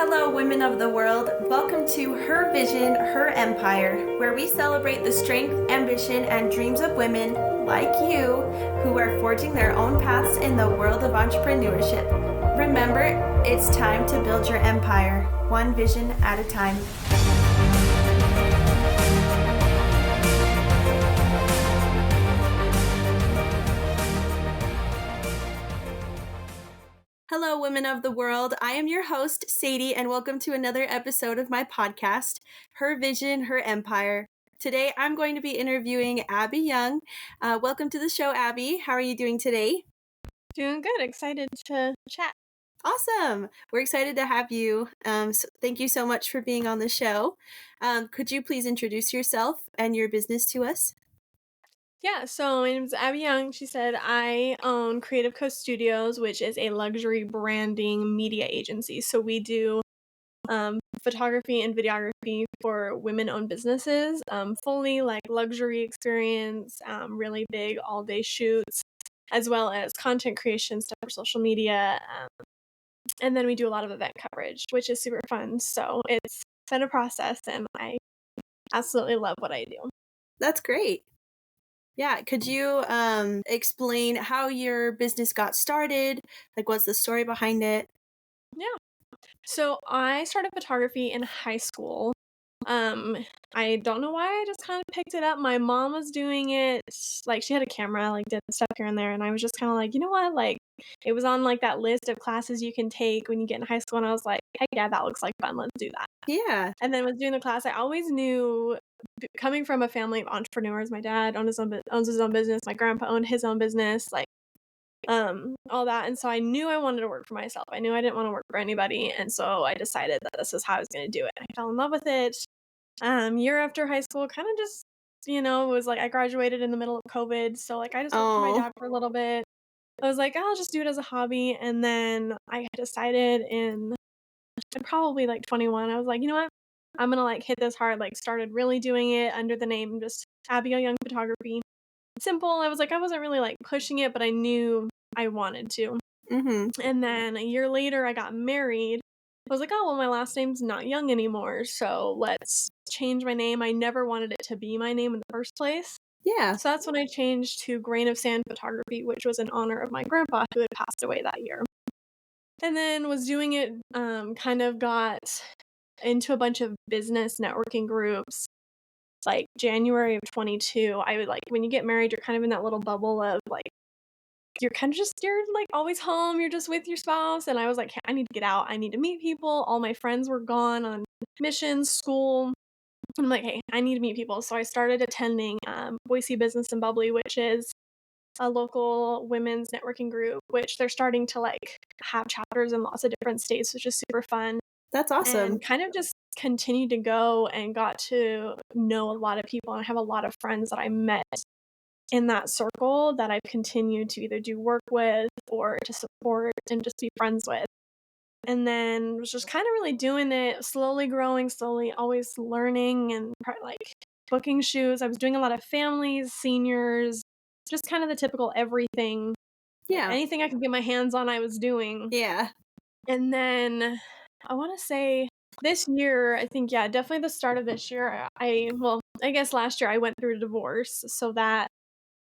Hello, women of the world. Welcome to Her Vision, Her Empire, where we celebrate the strength, ambition, and dreams of women like you who are forging their own paths in the world of entrepreneurship. Remember, it's time to build your empire, one vision at a time. Hello, women of the world. I am your host, Sadie, and welcome to another episode of my podcast, Her Vision, Her Empire. Today, I'm going to be interviewing Abie Young. Welcome to the show, Abie. How are you doing today? Doing good. Excited to chat. Awesome. We're excited to have you. So thank you so much for being on the show. Could you please introduce yourself and your business to us? Yeah, so my name's Abie Young. She said I own Creative Coast Studios, which is a luxury branding media agency. So we do photography and videography for women-owned businesses, fully like luxury experience, really big all-day shoots, as well as content creation stuff for social media. And then we do a lot of event coverage, which is super fun. So it's been a process, and I absolutely love what I do. That's great. Yeah, could you explain how your business got started? Like, what's the story behind it? Yeah. So I started photography in high school. I don't know why I just kind of picked it up. My mom was doing it, like she had a camera, like did stuff here and there, and I was just kind of like, you know what? Like it was on like that list of classes you can take when you get in high school, and I was like, heck yeah, that looks like fun. Let's do that. Yeah. And then was doing the class. I always knew, coming from a family of entrepreneurs. My dad owns his own business. My grandpa owned his own business. Like all that, and so I knew I wanted to work for myself. I knew I didn't want to work for anybody, and so I decided that this is how I was going to do it. I fell in love with it. Year after high school, kind of just, it was like I graduated in the middle of COVID, so like I just worked for my Oh, dad for a little bit. I was like, I'll just do it as a hobby, and then I decided in probably like 21, I was like, you know what, I'm gonna like hit this hard. Like started really doing it under the name just Abie Young Photography. Simple. I was like, I wasn't really like pushing it, but I knew I wanted to. mm-hmm. And then a year later, I got married. I was like, oh, well, my last name's not Young anymore, so let's change my name. I never wanted it to be my name in the first place. Yeah. So that's when I changed to Grain of Sand Photography, which was in honor of my grandpa who had passed away that year. And then was doing it, kind of got into a bunch of business networking groups. Like January of 22, I would like, when you get married, you're kind of in that little bubble of like, you're like always home, you're just with your spouse. And I was like, hey, I need to get out. I need to meet people. All my friends were gone on missions, school. And I'm like, hey, I need to meet people. So I started attending Boise Business and Bubbly, which is a local women's networking group, which they're starting to like have chapters in lots of different states, which is super fun. That's awesome. And kind of just continued to go and got to know a lot of people. And I have a lot of friends that I met in that circle that I've continued to either do work with or to support and just be friends with. And then was just kind of really doing it, slowly growing, slowly always learning and like booking shoots. I was doing a lot of families, seniors, just kind of the typical everything. Like Yeah. anything I could get my hands on, I was doing. Yeah. And then I want to say this year, I think, yeah, definitely the start of this year, I guess last year I went through a divorce. So that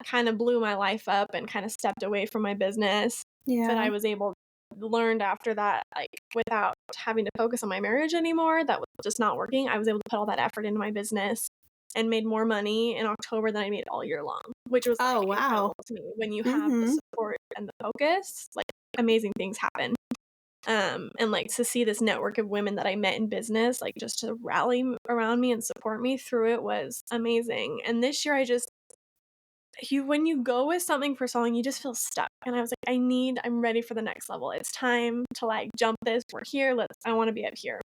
kind of blew my life up and kind of stepped away from my business. But Yeah. I was able learned after that, like without having to focus on my marriage anymore, that was just not working. I was able to put all that effort into my business and made more money in October than I made all year long, which was like Oh, wow. incredible to me. When you have the Mm-hmm. support and the focus, like amazing things happen. And like to see this network of women that I met in business, like just to rally around me and support me through it was amazing. And this year when you go with something for so long, you just feel stuck. And I was like, I'm ready for the next level. It's time to like jump this. We're here. I want to be up here.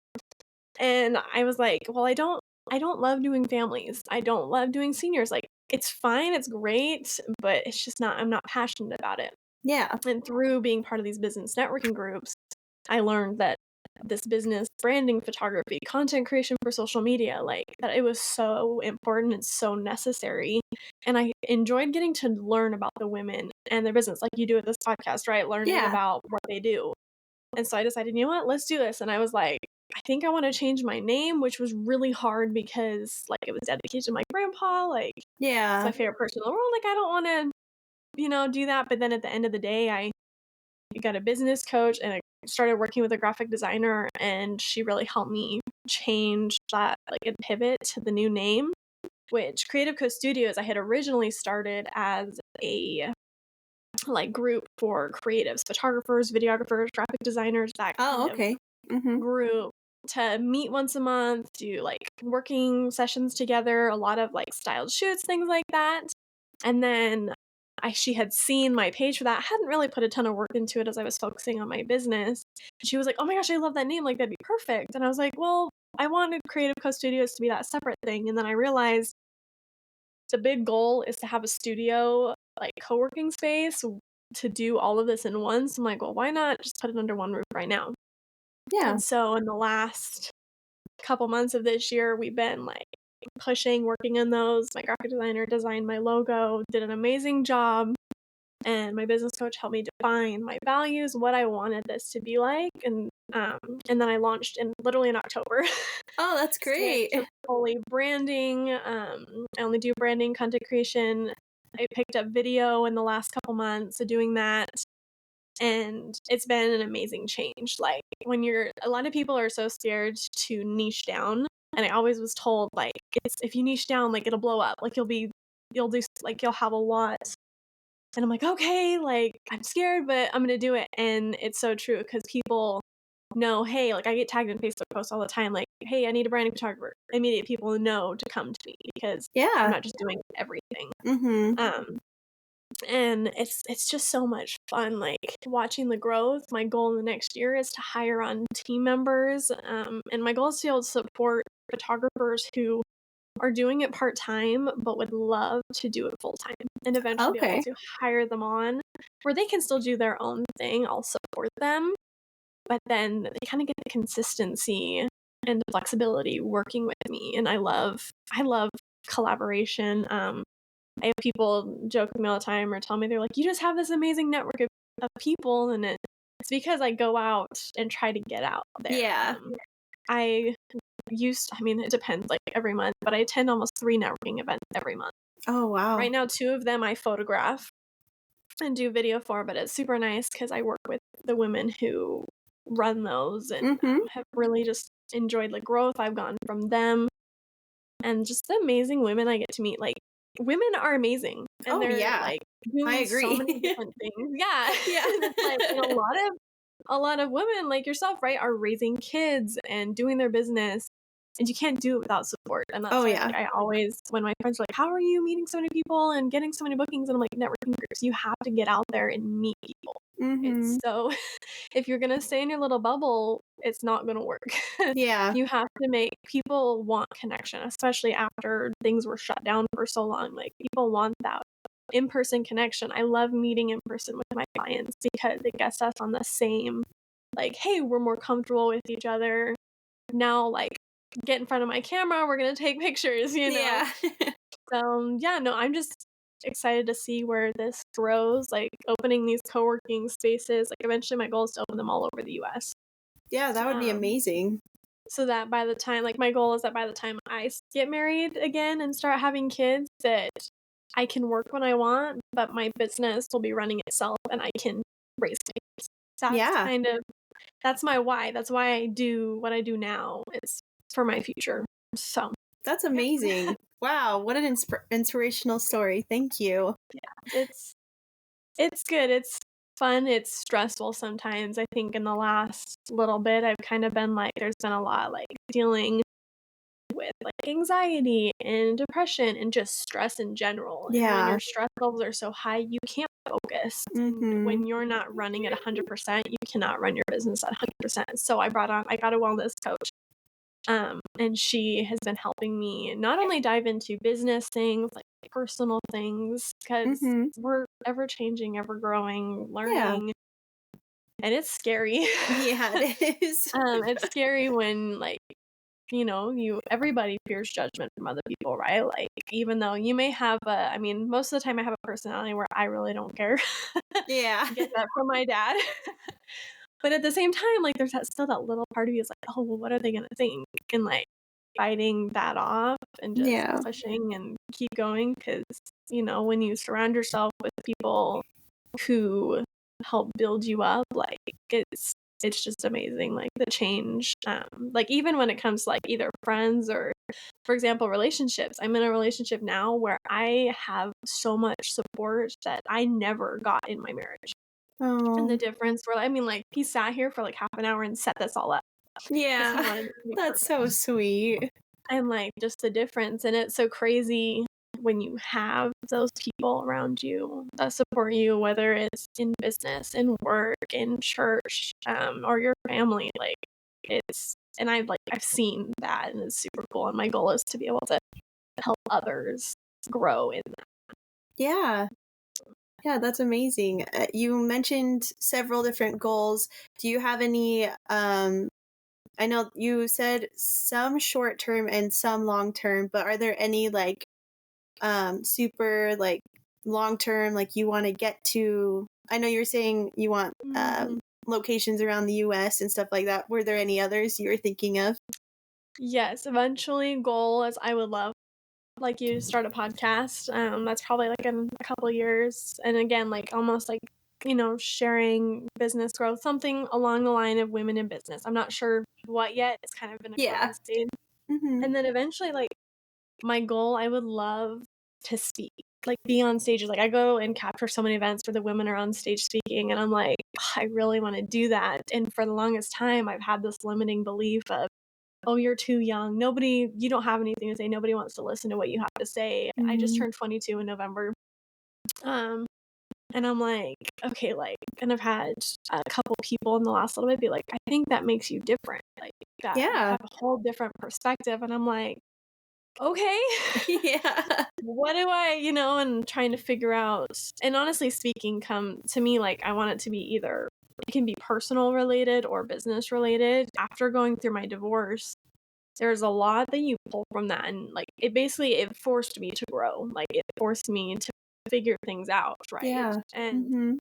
And I was like, well, I don't love doing families. I don't love doing seniors. Like it's fine. It's great, but it's just I'm not passionate about it. Yeah. And through being part of these business networking groups, I learned that this business branding, photography, content creation for social media, like that it was so important and so necessary. And I enjoyed getting to learn about the women and their business, like you do with this podcast, right? Learning Yeah. about what they do. And so I decided, you know what, let's do this. And I was like, I think I want to change my name, which was really hard because like it was dedicated to my grandpa, like it's my Yeah. favorite person in the world. Like I don't want to, do that. But then at the end of the day, I got a business coach and I started working with a graphic designer, and she really helped me change that, like, and pivot to the new name, which Creative Co Studios I had originally started as a like group for creatives, photographers, videographers, graphic designers, that Oh, kind of okay. Mhm. group to meet once a month, do like working sessions together, a lot of like styled shoots, things like that. And then she had seen my page for that. I hadn't really put a ton of work into it as I was focusing on my business. She was like, "Oh my gosh, I love that name. Like that'd be perfect." And I was like, "Well, I wanted Creative Co Studios to be that separate thing." And then I realized the big goal is to have a studio, like co-working space to do all of this in one. So I'm like, well, why not just put it under one roof right now? Yeah. And so in the last couple months of this year, we've been like pushing, working on those. My graphic designer designed my logo, did an amazing job. And my business coach helped me define my values, what I wanted this to be like. And then I launched literally in October. Oh, that's Switch great. to fully branding. I only do branding, content creation. I picked up video in the last couple months of doing that. And it's been an amazing change. Like a lot of people are so scared to niche down. And I always was told, like, if you niche down, like, it'll blow up. Like, you'll have a lot. And I'm like, okay, like, I'm scared, but I'm going to do it. And it's so true because people know, hey, like, I get tagged in Facebook posts all the time, like, hey, I need a branding photographer. Immediate people know to come to me because I'm Yeah. not just doing everything. Mhm. Um, and it's just so much fun, like, watching the growth. My goal in the next year is to hire on team members, and my goal is to be able to support photographers who are doing it part-time, but would love to do it full-time, and eventually be able Okay. to hire them on where they can still do their own thing. I'll support them, but then they kinda get the consistency and the flexibility working with me, and I love collaboration. I have people joke with me all the time or tell me, they're like, "You just have this amazing network of people," and it's because I go out and try to get out there. Yeah. I I mean, it depends, like, every month, but I attend almost 3 networking events every month. Oh, wow. Right now, 2 of them I photograph and do video for, but it's super nice because I work with the women who run those and, Mhm. have really just enjoyed the growth I've gotten from them and just the amazing women I get to meet. Like, women are amazing, and Oh, they're, yeah. like, I doing so agree. many different things. Yeah, Yeah. and it's like, and a lot of women like yourself, right, are raising kids and doing their business, and you can't do it without support. And that's Oh, why, yeah. like, I always, when my friends are like, "How are you meeting so many people and getting so many bookings?" And I'm like, "Networking groups. You have to get out there and meet people." It's Mhm. so if you're gonna stay in your little bubble, it's not gonna work. Yeah. You have to make people want connection, especially after things were shut down for so long. Like, people want that in-person connection. I love meeting in person with my clients because it gets us on the same, like, "Hey, we're more comfortable with each other. Now, like, get in front of my camera, we're gonna take pictures," you know? Yeah. So, yeah, no, I'm just excited to see where this grows, like, opening these co-working spaces. Like, eventually my goal is to open them all over the US. Yeah, that would be Um, amazing. so that by the time, like, my goal is that by the time get married again and start having kids, that I can work when I want, but my business will be running itself and I can raise kids. That's Yeah. kind of that's my why. That's why I do what I do now. It's for my future. So, That's yeah. amazing. Wow, what an inspirational story. Thank you. It's It's good, it's fun, it's stressful sometimes. I think in the last little bit, I've kind of been like, there's been a lot, like, dealing with, like, anxiety and depression and just stress in general, and when Yeah. your stress levels are so high, you can't focus, and Mhm. when you're not running at 100%, you cannot run your business at 100%. So I got a wellness coach, and she has been helping me not only dive into business things, like personal things, because Mhm. we're ever changing, ever growing, Yeah. learning, and it's scary. Yeah, it is. It's scary when, like, everybody fears judgment from other people, right? Like, even though you may have I mean, most of the time I have a personality where I really don't care. Yeah. I get that from my dad. But at the same time, like, there's still that little part of you is like, "Oh, well, what are they gonna think?" And, like, fighting that off and just Yeah. pushing and keep going because when you surround yourself with people who help build you up, like, it's just amazing, like, the change, like, even when it comes to, like, either friends or, for example, relationships. I'm in a relationship now where I have so much support that I never got in my marriage. And the Oh, difference where I mean, like, he sat here for, like, half an hour and set this all up because he yeah. wanted it to be That's perfect. so sweet. And, like, just the difference, and it's so crazy when you have those people around you that support you, whether it's in business, in work, in church, or your family, like, it's and I've seen that, and it's super cool, and my goal is to be able to help others grow in that. Yeah. Yeah, that's amazing. You mentioned several different goals. Do you have any I know you said some short term and some long term, but are there any like super like long term like you want to get to? I know you're saying you want Mhm. locations around the US and stuff like that. Were there any others you were thinking of? Yes, eventually goal is I would love, like, you to start a podcast, that's probably, like, in a couple years, and again, like, almost like, sharing business growth, something along the line of women in business. I'm not sure what yet, it's kind of in a growing Yeah. stage, Mhm. and then eventually, like, my goal, I would love to speak, like, be on stages, like, I go and capture so many events where the women are on stage speaking, and I'm like, "I really wanna do that," and for the longest time, I've had this limiting belief of, "Oh, you're too young. You don't have anything to say. Nobody wants to listen to what you have to say." I just Mhm. turned 22 in November. Um, and I'm like, okay, like, and I've had a couple people in the last little bit be like, "I think that makes you different. Like, that you Yeah. have a whole different perspective." And I'm like, okay, Yeah. what do and trying to figure out. And honestly speaking, come to me, like, I want it to be either, it can be personal related or business related. After going through my divorce, there's a lot that you pull from that, and, like, it forced me to grow, like, it forced me to figure things out, right? Yeah. And Mhm.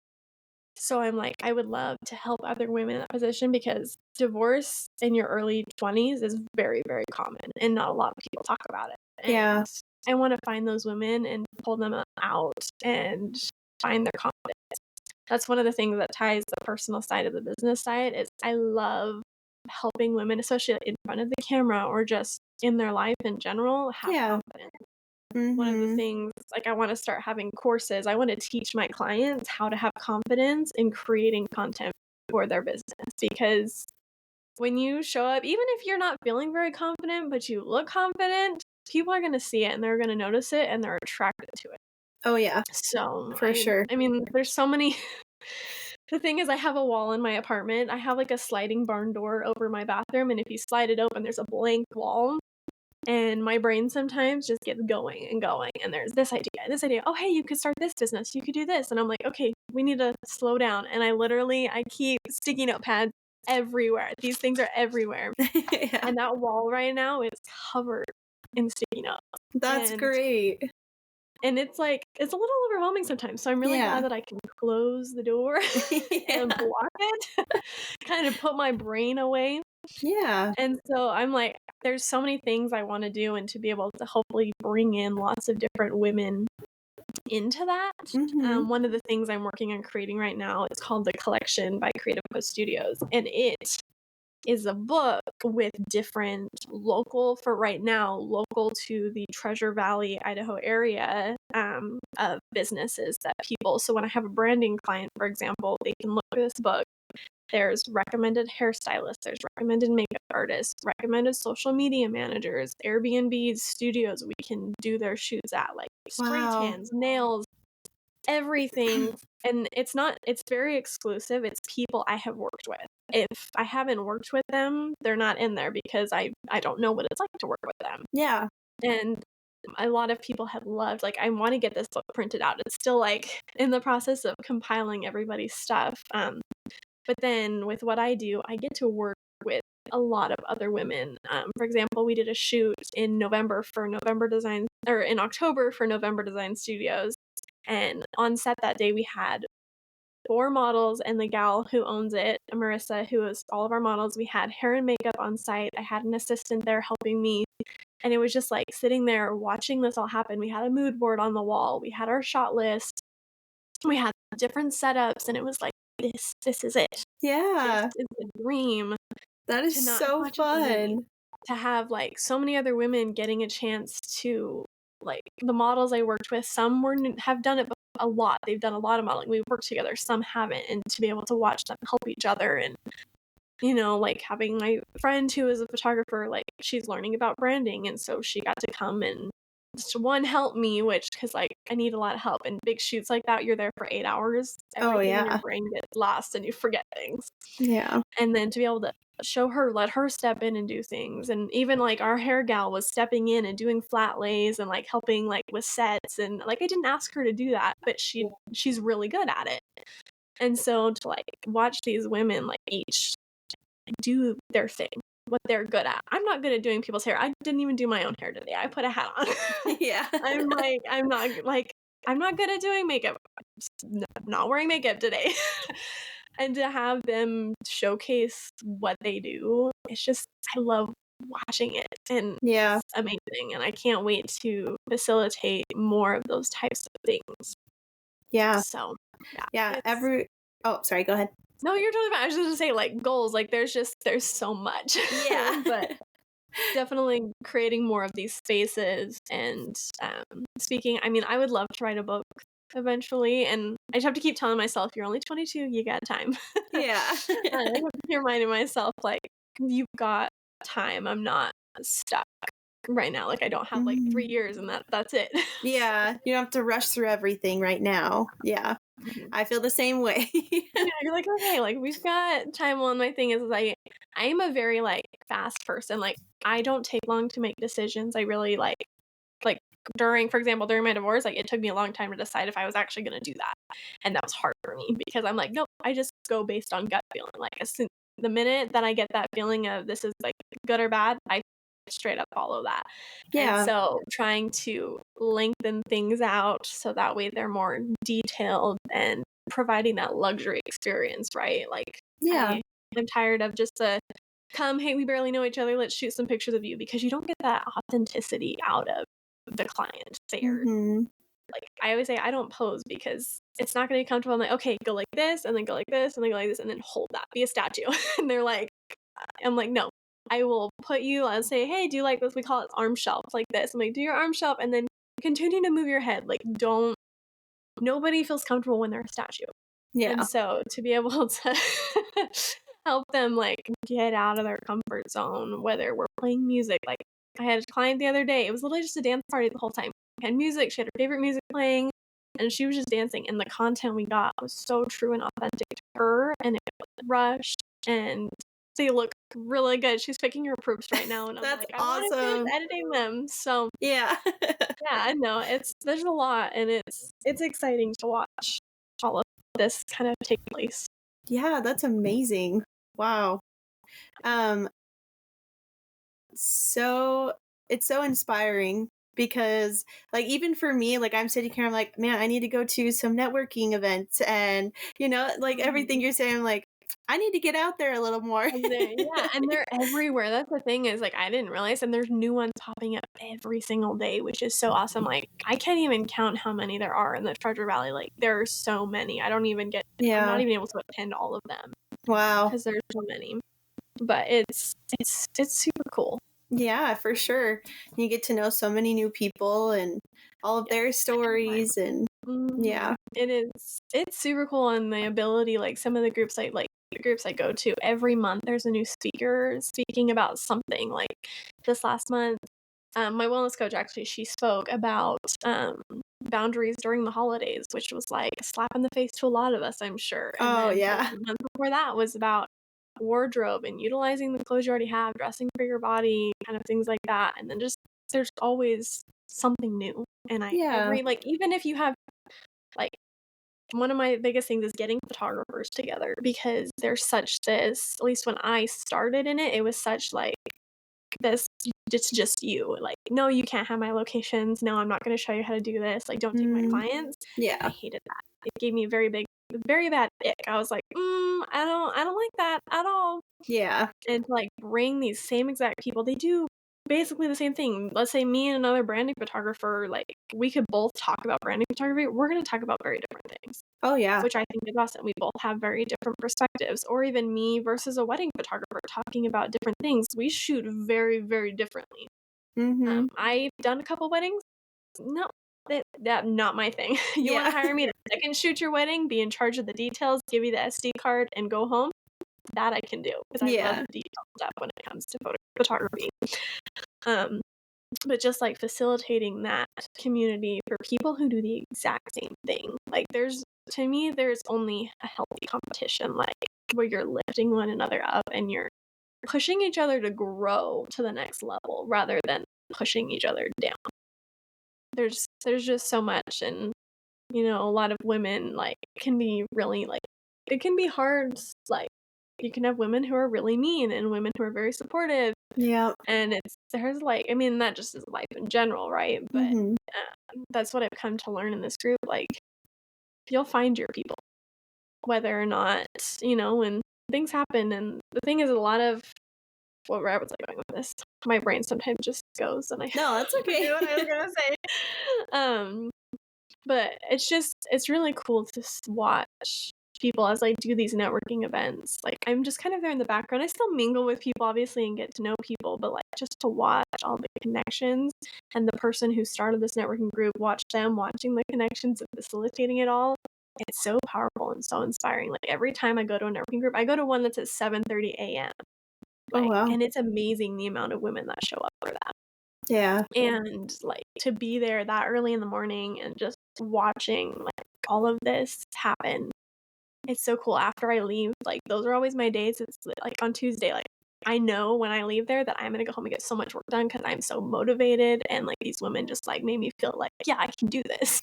so I'm like, I would love to help other women in that position because divorce in your early 20s is very, very common, and not a lot of people talk about it, Yeah. and I wanna find those women and pull them out and find their confidence. That's one of the things that ties the personal side of the business side is I love helping women, especially in front of the camera or just in their life in general, have Yeah. confidence. One of the Mhm. things, like, I wanna start having courses. I wanna teach my clients how to have confidence in creating content for their business because when you show up, even if you're not feeling very confident, but you look confident, people are gonna see it and they're gonna notice it and they're attracted to it. Oh yeah, So, for I sure. I mean, there's so many. The thing is I have a wall in my apartment. I have, like, a sliding barn door over my bathroom, and if you slide it open, there's a blank wall, and my brain sometimes just gets going and going, and there's this idea, "Oh, hey, you could start this business, you could do this," and I'm like, "Okay, we need to slow down," and I keep sticky notepads everywhere. These things are everywhere, Yeah. and that wall right now is covered in sticky notes, That's and great. it's like it's a little overwhelming sometimes, so I'm really glad Yeah. that I can close the door and Yeah. block it, kind of put my brain away, Yeah. and so I'm like, there's so many things I wanna do and to be able to hopefully bring in lots of different women into that. Mhm. One of the things I'm working on creating right now is called The Collection by Creative Coast Studios, and it is a book with different local for right now, local to the Treasure Valley, Idaho area, of businesses that people so when I have a branding client, for example, they can look at this book. There's recommended hairstylists, there's recommended makeup artists, recommended social media managers, Airbnbs, studios we can do their shoots at, like spray Wow. tans, nails, everything, and it's very exclusive, it's people I have worked with. If I haven't worked with them, they're not in there because I don't know what it's like to work with them, Yeah. and a lot of people have loved like, I wanna get this book printed out. It's still, like, in the process of compiling everybody's stuff, but then with what I do, I get to work with a lot of other women. For example, we did a shoot in October for November Design Studios, and on set that day, we had 4 models and the gal who owns it, Marissa, who was all of our models. We had hair and makeup on site. I had an assistant there helping me. And it was just like sitting there watching this all happen. We had a mood board on the wall. We had our shot list. We had different setups, and it was like, this is it. This Yeah. is the dream. That is To not so much money, fun. to have, like, so many other women getting a chance to, like, the models I worked with, some have done it a lot. They've done a lot of modeling. We've worked together, some haven't, and to be able to watch them help each other and, like, having my friend who is a photographer, like, she's learning about branding, and so she got to come and just, 1, help me, because like, I need a lot of help. In big shoots like that, you're there for 8 hours. Oh, Everything in your yeah. brain gets lost, and you forget things. Yeah. And then to be able to show her, let her step in and do things, and even, like, our hair gal was stepping in and doing flat lays and, like, helping, like, with sets, and, like, I didn't ask her to do that, but she's really good at it. And so to, like, watch these women, like, each do their thing, what they're good at. I'm not good at doing people's hair. I didn't even do my own hair today. I put a hat on. Yeah. I'm not good at doing makeup. Not wearing makeup today. And to have them showcase what they do, it's just, I love watching it, and Yeah. it's amazing, and I can't wait to facilitate more of those types of things. Yeah. So, Yeah. it's Oh, sorry, go ahead. No, you're totally fine. I was just gonna say, like, goals, like, there's so much. Yeah. But definitely creating more of these spaces and, speaking, I mean, I would love to write a book eventually, and I just have to keep telling myself, "You're only 22, you got time." Yeah. I have to keep reminding myself, like, "You've got time, I'm not stuck right now, like, I don't have, like, 3 Mhm. years and that's it." Yeah. You don't have to rush through everything right now. Yeah. Mhm. I feel the same way. Yeah, you're like, "Okay, like, we've got time." Well, and my thing is I am a very, like, fast person, like, I don't take long to make decisions. I really, like, during, for example, during my divorce, like, it took me a long time to decide if I was actually gonna do that, and that was hard for me because I'm like, "Nope, I just go based on gut feeling." Like, the minute that I get that feeling of this is, like, good or bad, I straight up follow that. And Yeah. so trying to lengthen things out so that way they're more detailed and providing that luxury experience, right? Like, Yeah. I am tired of just a, "Come, hey, we barely know each other, let's shoot some pictures of you," because you don't get that authenticity out of the client there. Mhm. Like, I always say I don't pose because it's not gonna be comfortable. I'm like, "Okay, go like this, and then go like this, and then go like this, and then hold that, be a statue." And they're like, I'm like, "No, I will put you," I'll say, "Hey, do you like this?" We call it arm shelf, like this. I'm like, "Do your arm shelf, and then continue to move your head." Like, don't nobody feels comfortable when they're a statue. And Yeah. so to be able to help them, like, get out of their comfort zone, whether we're playing music, like, I had a client the other day, it was literally just a dance party the whole time. We had music, she had her favorite music playing, and she was just dancing, and the content we got was so true and authentic to her, and it wasn't rushed, and they look really good. She's picking her proofs right now, and I'm That's like, "I wanna finish awesome. editing them." So, Yeah. yeah, I know, there's a lot, and it's exciting to watch all of this kind of take place. Yeah, that's amazing. Wow. Um, so it's so inspiring because like even for me, like I'm sitting here, I'm like, man, I need to go to some networking events and like everything Mhm. you're saying, I'm like, I need to get out there a little more. And they're everywhere. That's the thing is, like, I didn't realize, and there's new ones popping up every single day, which is so awesome. Like, I can't even count how many there are in the Treasure Valley. Like, there are so many. I'm not Yeah. even able to attend all of them Wow. because there's so many. But it's super cool. Yeah, for sure. You get to know so many new people and all of their Yes, every time. stories and Mhm. yeah. It's super cool, and the ability, like, some of the groups the groups I go to, every month there's a new speaker speaking about something. Like, this last month, my wellness coach, actually, she spoke about, boundaries during the holidays, which was, like, a slap in the face to a lot of us, I'm sure. And Oh, then yeah. the month before that was about wardrobe and utilizing the clothes you already have, dressing for your body, kind of things like that. And then just there's always something new. And Yeah. even if you have, like, one of my biggest things is getting photographers together, because there's such this, at least when I started in it, it was such, like, this it's just you. Like, no, you can't have my locations. No, I'm not going to show you how to do this. Like, don't take my clients. I Yeah. hated that. It gave me a very bad ick. I was like, I don't like that at all. Yeah. And to, like, bring these same exact people, they do basically the same thing. Let's say me and another branding photographer, like, we could both talk about branding photography. We're going to talk about very different things, Oh, yeah. which I think is awesome. We both have very different perspectives. Or even me versus a wedding photographer talking about different things. We shoot very, very differently. I've done a couple weddings. No, that not my thing. You want to Yeah. hire me to second shoot your wedding, be in charge of the details, give you the SD card, and go home? That I can do because I love Yeah. the detail stuff when it comes to photography. Um, but just like facilitating that community for people who do the exact same thing. Like to me, there's only a healthy competition, like where you're lifting one another up and you're pushing each other to grow to the next level rather than pushing each other down. There's just so much, and a lot of women like can be really like it can be hard. Like you can have women who are really mean and women who are very supportive. Yeah. And there's like, I mean, that just is life in general, right? But that's what I've come to learn in this group. Like, you'll find your people, whether or not, when things happen. And the thing is, a lot of where was I going with this? My brain sometimes just goes, and I No, that's okay. forget what I was gonna say. But it's really cool to watch people as I do these networking events. Like, I'm just kind of there in the background. I still mingle with people, obviously, and get to know people, but, like, just to watch all the connections and the person who started this networking group, watch them watching the connections and facilitating it all, it's so powerful and so inspiring. Like, every time I go to a networking group, I go to one that's at 7:30 AM, Oh, like, wow. and it's amazing the amount of women that show up for that. Yeah. And, like, to be there that early in the morning and just watching, like, all of this happen, it's so cool. After I leave, like, those are always my days. It's, like, on Tuesday, like, I know when I leave there that I'm gonna go home and get so much work done because 'cause I'm so motivated, and, like, these women just, like, made me feel like, "Yeah, I can do this."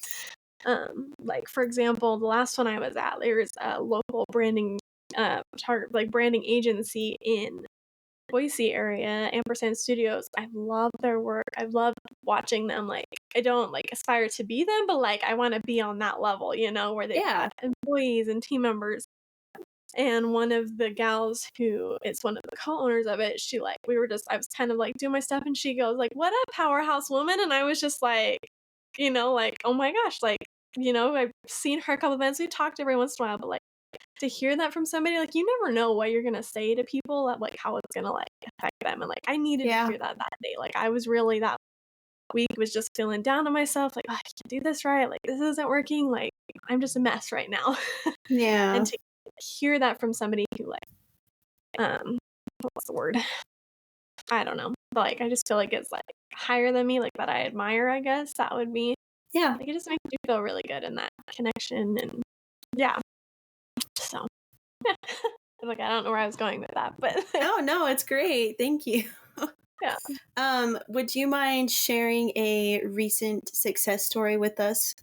Like, for example, the last one I was at, there's a local branding, branding agency in Boise area, Ampersand Studios. I love their work. I love watching them. Like, I don't like aspire to be them, but like I want to be on that level, where they've Yeah. got employees and team members. And one of the gals who is one of the co-owners of it, she like I was kind of like doing my stuff and she goes like, "What a powerhouse woman." And I was just like, like, oh my gosh, like, I've seen her a couple events. We talked every once in a while, but like to hear that from somebody, like, you never know what you're gonna say to people, like, how it's gonna, like, affect them, and, like, I needed to Yeah. hear that day, like, I was really that week was just feeling down on myself, like, "Oh, I can't do this right, like, this isn't working, like, I'm just a mess right now." Yeah. And to hear that from somebody who, like, um, what's the word? I don't know, but, like, I just feel like it's, like, higher than me, like, that I admire, I guess, that would be Yeah. like, it just makes you feel really good in that connection, and yeah, so yeah. Like, I don't know where I was going with that, but Oh, no, it's great. Thank you. yeah. Would you mind sharing a recent success story with us?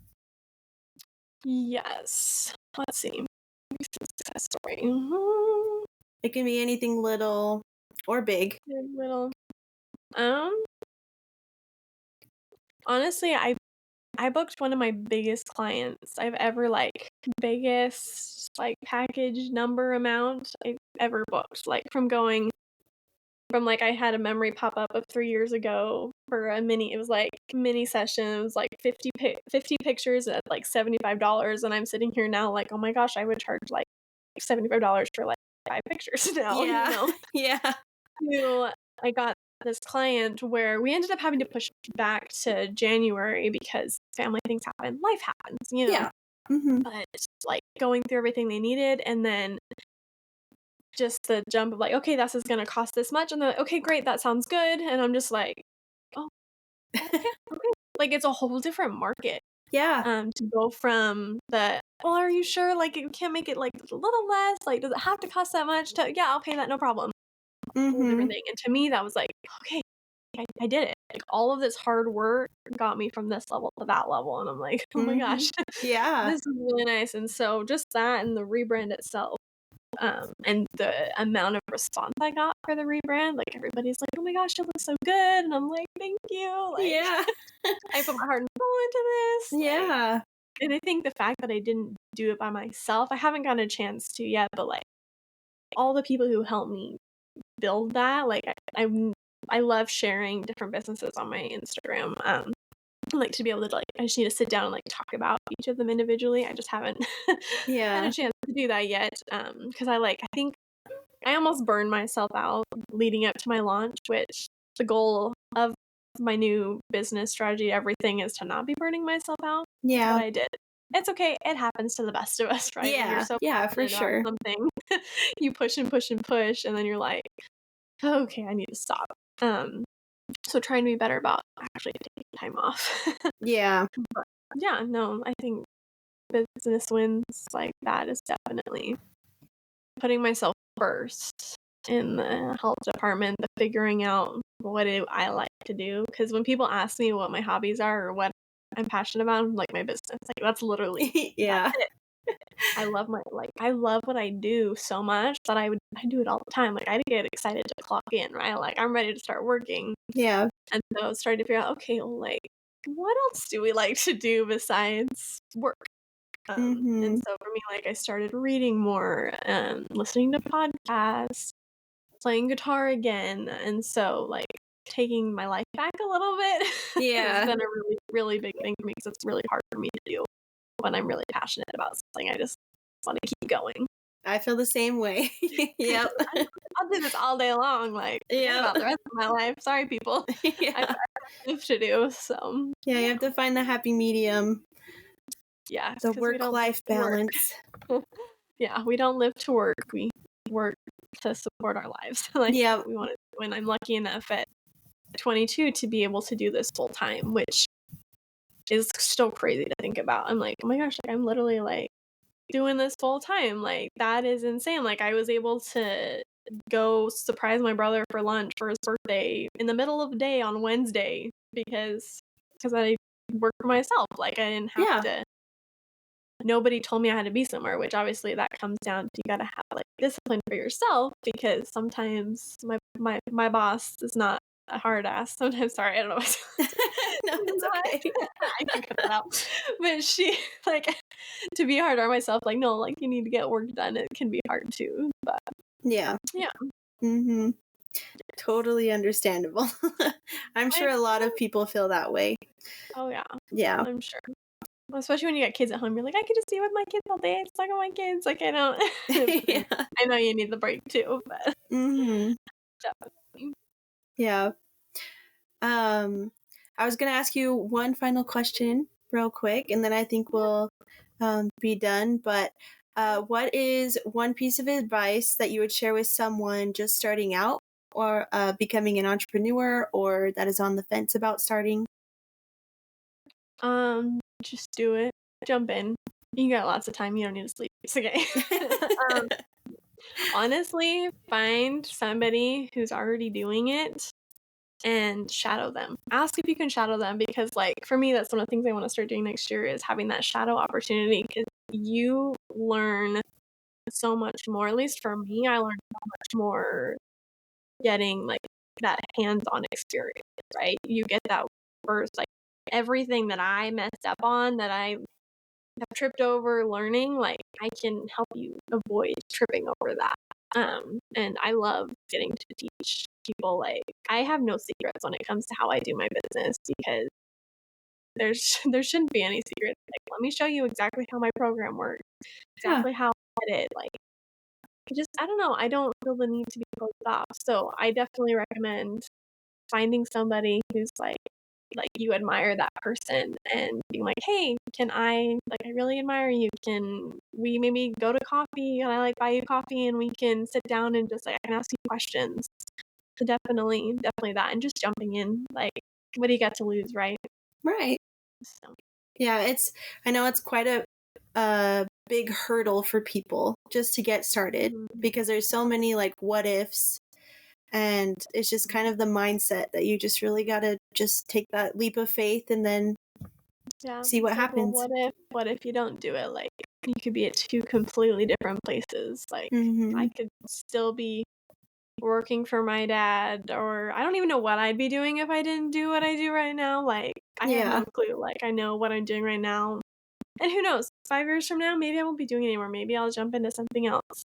Yes. Let's see. Recent success story. It can be anything little or big. Good little. Um. Honestly, I booked one of my biggest clients I've ever biggest package number amount I've ever booked. Like from I had a memory pop up of 3 years ago for a mini it was mini session, it was 50 pictures at $75, and I'm sitting here now like, "Oh my gosh, I would charge $75 for 5 pictures now," you Yeah. know? Yeah. So, I got this client where we ended up having to push back to January because family things happen, life happens. Yeah. Mhm. But, going through everything they needed, and then just the jump of "Okay, this is gonna cost this much," and they're like, "Okay, great, that sounds good," and I'm just like, "Oh, okay, okay." Like, it's a whole different market, Yeah. to go from the, "Well, are you sure, you can't make it, a little less? Like, does it have to cost that much?" to, "Yeah, I'll pay that, no problem." Whole different Mhm. thing, and to me, that was like, "Okay, I did it." Like, all of this hard work got me from this level to that level, and I'm like, "Oh my gosh, Mhm. Yeah. this is really nice," and so just that and the rebrand itself And the amount of response I got for the rebrand, like everybody's like, "Oh my gosh, it looks so good," and I'm like, "Thank you!" Like, Yeah. I put my heart and soul into this. Like, Yeah. and I think the fact that I didn't do it by myself, I haven't gotten a chance to yet, but like all the people who helped me build that, like I love sharing different businesses on my Instagram. I like to be able to like I just need to sit down and like talk about each of them individually. I just haven't had a Yeah. chance to do that yet. Because I think I almost burned myself out leading up to my launch, which the goal of my new business strategy, everything is to not be burning myself out. Yeah. But I did. It's okay. It happens to the best of us, right? When you're Yeah. so Yeah, for passionate about sure. something, you push and push and push, and then you're like, okay, I need to stop. So trying to be better about actually taking time off. Yeah. But yeah, no, I think business wins like that is definitely putting myself first in the health department, the figuring out what do I like to do. Because when people ask me what my hobbies are or what I'm passionate about, I'm like my business. Like that's literally that's Yeah. it. I love what I do so much that I do it all the time. Like I get excited to clock in, right? Like I'm ready to start working. Yeah. And so I was starting to figure out, okay, well, like what else do we like to do besides work? And Mhm. so for me, like I started reading more, listening to podcasts, playing guitar again, and so like taking my life back a little bit has Yeah. been a really, really big thing for me because it's really hard for me to do when I'm really passionate about something. I just want to keep going. I feel the same way. Yep. I'll do this all day long. Like forget Yep. about the rest of my life. Sorry, people. I've Yeah. got stuff to do. So Yeah, you have to find the happy medium, yeah, the because we don't live work-life to work. balance. Yeah, we don't live to work. We work to support our lives. Like Yep. we want to. When I'm lucky enough at 22 to be able to do this full time, which is still crazy to think about. I'm like, oh my gosh, like I'm literally like doing this full time. Like that is insane. Like I was able to go surprise my brother for lunch for his birthday in the middle of the day on Wednesday because I work for myself. Like I didn't have Yeah. to. Nobody told me I had to be somewhere, which obviously that comes down to you gotta have like discipline for yourself because sometimes my boss is not a hard ass. Sometimes, sorry, I don't know. No, it's okay. I can cut that out. But she like to be hard on myself, like no, like you need to get work done. It can be hard too, but Yeah. yeah, Mhm. Totally understandable. I'm sure a lot of people feel that way. oh yeah, Yeah. I'm sure. Well, especially when you got kids at home, you're like, I could just be with my kids all day. It's like my kids. Like I don't. But then Yeah. I know you need the break too, but Mhm. definitely. Yeah. I was gonna ask you one final question real quick, and then I think we'll be done. But what is one piece of advice that you would share with someone just starting out or becoming an entrepreneur or that is on the fence about starting? Just do it. Jump in. You got lots of time. You don't need to sleep. It's okay. um, honestly, find somebody who's already doing it and shadow them. Ask if you can shadow them because, like, for me, that's one of the things I want to start doing next year is having that shadow opportunity because you learn so much more. At least for me, I learned so much more getting like that hands-on experience, right? You get that first, like, everything that I messed up on that I have tripped over learning, like I can help you avoid tripping over that. And I love getting to teach people. Like I have no secrets when it comes to how I do my business because there shouldn't be any secrets. Like let me show you exactly how my program works, Yeah. exactly how I did it. Like I don't know. I don't feel the need to be closed off. So I definitely recommend finding somebody who's like you admire that person and being like, hey, can I I really admire you. Can we maybe go to coffee and I like buy you coffee and we can sit down and just like I can ask you questions. So definitely that and just jumping in. Like what do you got to lose, right? Right. So Yeah, I know it's quite a big hurdle for people just to get started because there's so many like what ifs and it's just kind of the mindset that you just really got to just take that leap of faith and then Yeah, see what it's like, well, happens. what if you don't do it? Like, you could be at 2 completely different places. Like, I Mm-hmm. could still be working for my dad, or I don't even know what I'd be doing if I didn't do what I do right now. Like, I have Yeah. no clue. Like, I know what I'm doing right now. And who knows? 5 years from now, maybe I won't be doing it anymore. Maybe I'll jump into something else.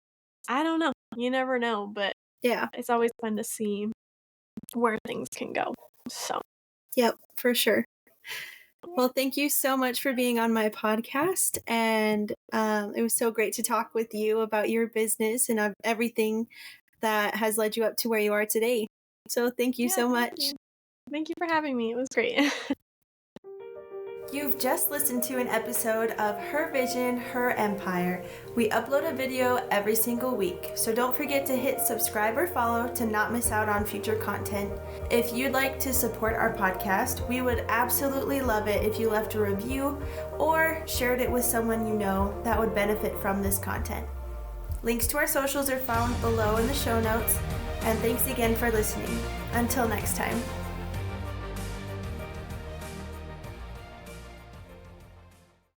I don't know. You never know, but Yeah. it's always fun to see where things can go. So, Yep, for sure. Well, thank you so much for being on my podcast. And it was so great to talk with you about your business and everything that has led you up to where you are today. So thank you yeah, so thank much. you. Thank you for having me. It was great. You've just listened to an episode of Her Vision, Her Empire. We upload a video every single week, so don't forget to hit subscribe or follow to not miss out on future content. If you'd like to support our podcast, we would absolutely love it if you left a review or shared it with someone you know that would benefit from this content. Links to our socials are found below in the show notes, and thanks again for listening. Until next time.